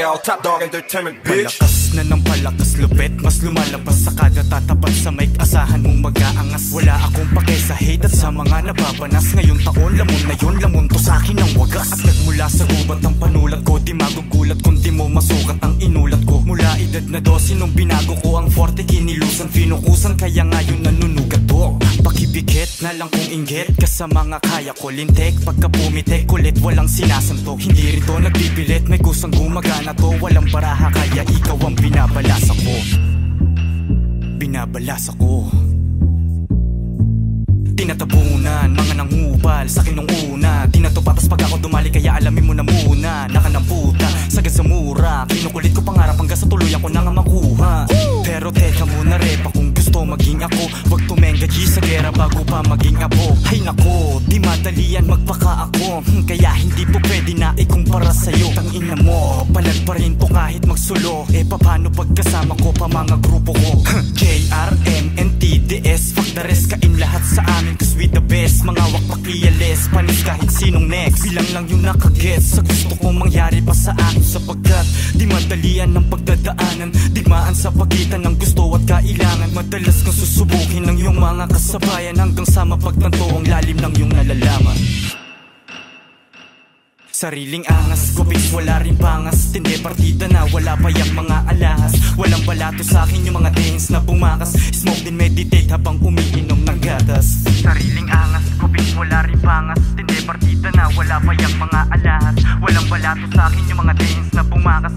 L, Top Dog Entertainment, bitch. Palakas na ng palakas, lupit, mas lumalabas sa kada tatapat sa mic. Asahan mong mag-aangas, wala akong pake sa hate at sa mga nababanas. Ngayong taon, lamon na yun, lamon to sa'kin ang wagas. At nagmula sa gubat ang panulat ko, di magugulat kung di mo masukat ang inulat ko. Mula edad na 12 nung binago ko ang forte, kinilusan, finukusan, kaya ngayon nanunugat to. Pakibigit na lang kung inggit ka sa mga kaya ko. Lintek, pagka pumitek, kulit, walang sinasantok. Hindi rin to nagbibilit, may kusang gumagana to. Walang baraha, kaya ikaw ang binabalas ako. Binabalas ako. Tinatabunan, mga nanghubal sa'kin nung una. Di na to patas pag ako dumali, kaya alamin mo na muna. Nakanamputa, sagad sa mura. Kinukulit ko pangarap hanggang sa tuluyan ko na nga makuha. Pero teka muna repa, kung gusto maging ako, wag tumengga G sa gera bago pa maging apo. Ay nako, di madali yan magpaka ako. Kaya hindi po pwede na ikumpara sa'yo. Tangina mo, palag pa rin to kahit magsulo. Eh paano pagkasama ko pa mga grupo ko? KRMNTDS, fuck the rest, kain lahat sa amin cause we the best. Mga wakpak liyales, panis kahit sinong next. Bilang lang yung nakagets sa gusto kong mangyari pa sa akin. Sapagkat di madalian ng pagdadaanan, digmaan sa pagitan ng gusto at kailangan. Madalas kang susubukin ng iyong mga kasabayan, hanggang sa mapagtanto ang lalim ng iyong nalalaman. Sariling angas, kupis, wala rin pangas. Tindi partida na, wala pa yung mga alahas. Walang balato sa akin yung mga dance na bumakas. Smoke din meditate habang umiinom ng gatas. Sariling angas, kupis, wala rin pangas. Tindi partida na, wala pa yung mga alahas. Walang balato sa akin yung mga dance na bumakas.